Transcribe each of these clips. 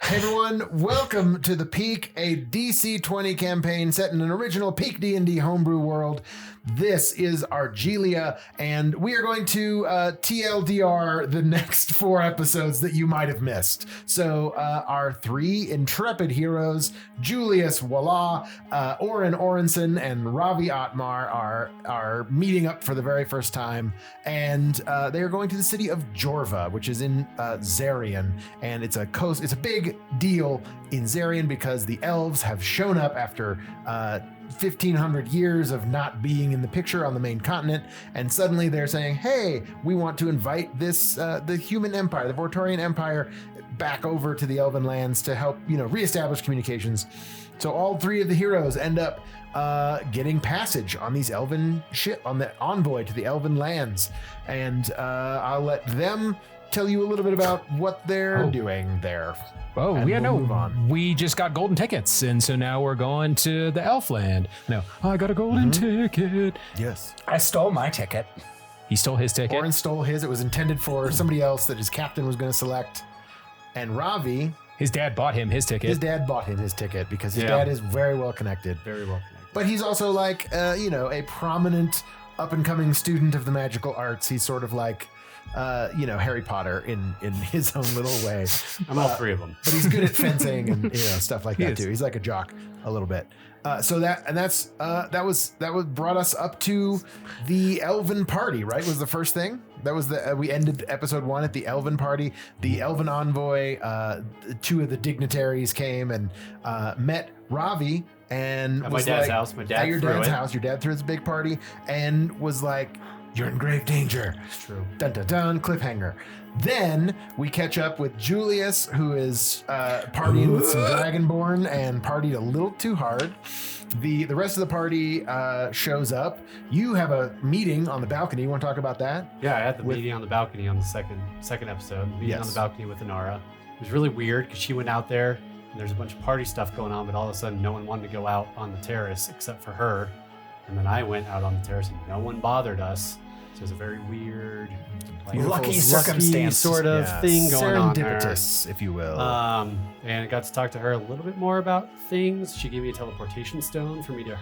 Hey everyone, welcome to the Peak, a DC20 campaign set in an original PeakD&D homebrew world. This is Argilia, and we are going to TLDR the next 4 episodes that you might have missed. So our 3 intrepid heroes, Julius Walla, Oren Orenson, and Ravi Atmar are meeting up for the very first time, and they are going to the city of Jorva, which is in Zarian, and it's a big deal in Zarian because the elves have shown up after 1,500 years of not being in the picture on the main continent, and suddenly they're saying, hey, we want to invite this the human empire, the Vortorian Empire, back over to the Elven lands to help, reestablish communications. So all 3 of the heroes end up getting passage on these Elven ship, on the envoy to the Elven lands, and I'll let them tell you a little bit about what they're doing there. Oh, move on. We just got golden tickets, and so now we're going to the Elfland. No, I got a golden ticket. Yes. I stole my ticket. He stole his ticket. Oren stole his. It was intended for somebody else that his captain was going to select. And Ravi... His dad bought him his ticket. His dad bought him his ticket because his dad is very well connected. Very well connected. But he's also like, a prominent up-and-coming student of the magical arts. He's sort of like... Harry Potter in his own little way. I'm all 3 of them. But he's good at fencing and stuff like that too. He's like a jock a little bit. That brought us up to the Elven party, right? Was the first thing. That was we ended episode 1 at the Elven party. The Elven envoy, 2 of the dignitaries came and met Ravi and at was my dad's like, house. My dad at your threw dad's it. house. Your dad threw his big party and was like, you're in grave danger. It's true. Dun dun dun, cliffhanger. Then we catch up with Julius, who is partying with some Dragonborn and partied a little too hard. The rest of the party shows up. You have a meeting on the balcony. You want to talk about that? Yeah, I had the meeting on the balcony on the second episode. Meeting on the balcony with Inara. It was really weird because she went out there and there's a bunch of party stuff going on, but all of a sudden no one wanted to go out on the terrace except for her. And then I went out on the terrace and no one bothered us. So it was a very weird, lucky circumstance sort of thing going on there. Serendipitous, if you will. And I got to talk to her a little bit more about things. She gave me a teleportation stone for me to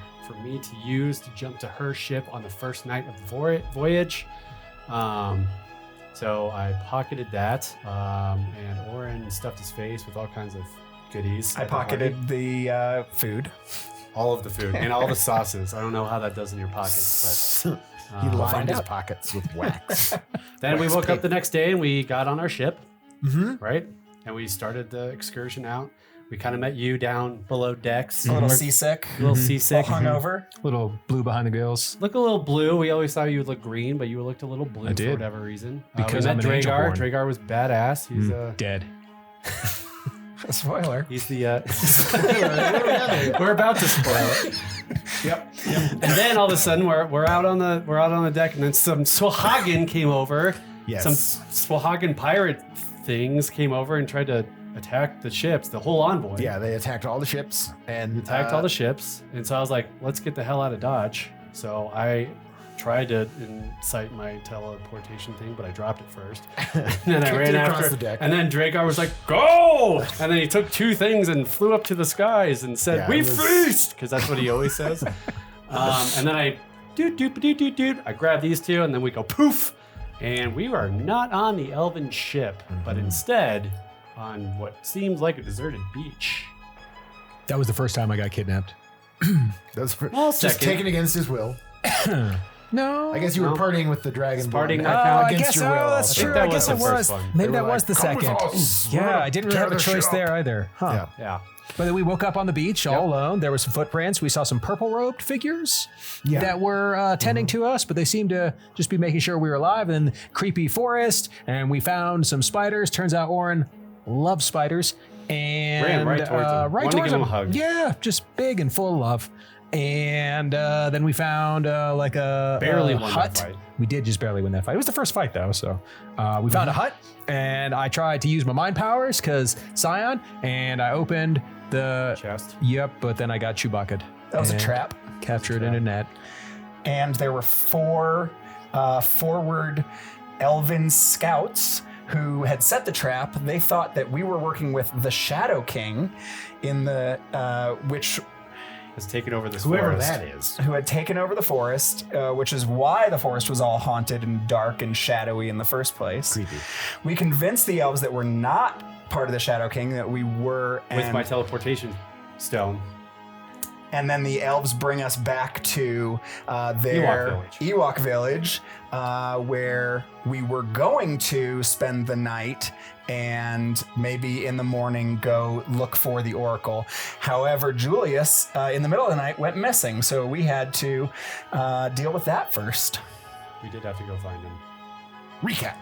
use to jump to her ship on the first night of the voyage. So I pocketed that, and Oren stuffed his face with all kinds of goodies. I pocketed the food. All of the food and all the sauces. I don't know how that does in your pockets, but he lined his pockets with wax. Then we woke up the next day and we got on our ship, right? And we started the excursion out. We kind of met you down below decks. A little seasick. A little seasick. Hungover. Little blue behind the gills. Look a little blue. We always thought you would look green, but you looked a little blue for whatever reason. Because we I'm met an angel Dragar. born. Dragar was badass. He's dead. Spoiler. He's the we're about to spoil it. Yep. And then all of a sudden we're out on the deck, and then some Swahagan came over. Yes. Some Swahagan pirate things came over and tried to attack the ships, the whole envoy. Yeah, they attacked all the ships and all the ships. And so I was like, let's get the hell out of Dodge. So I tried to incite my teleportation thing, but I dropped it first. And then I ran after the deck. And then Dragar was like, go! And then he took 2 things and flew up to the skies and said, we feast! Because that's what he always says. And then I I grabbed these 2 and then we go poof. And we are not on the Elven ship, but instead on what seems like a deserted beach. That was the first time I got kidnapped. That's Well, just second. taken against his will. No. I guess you were partying with the Dragon. Partying against your will. That's also. true. that I was guess the it first was. one. Maybe They that were was the like, "Come second. with us. Yeah, I didn't really Tear have a the choice ship." there either. Huh. Yeah. But then we woke up on the beach all alone. There were some footprints. We saw some purple-robed figures that were tending to us, but they seemed to just be making sure we were alive. And then creepy forest, and we found some spiders. Turns out Oren loves spiders. And Ran right towards them. Right Wanted to towards give him them. a hug. Yeah, just big and full of love. And then we found like a Barely won that hut. fight. We did just barely win that fight. It was the first fight though, so we found a hut, and I tried to use my mind powers because Scion, and I opened the Chest. Yep, but then I got Chewbacca'd. That was a and trap. Captured in a net. And there were 4 forward Elven scouts who had set the trap. They thought that we were working with the Shadow King in the which has taken over this Whoever forest. that is. who had taken over the forest, which is why the forest was all haunted and dark and shadowy in the first place. Creepy. We convinced the elves that we're not part of the Shadow King, that we were. With my teleportation stone. And then the elves bring us back to their Ewok village, where we were going to spend the night and maybe in the morning go look for the oracle. However, Julius, in the middle of the night, went missing, so we had to deal with that first. We did have to go find him. Recap.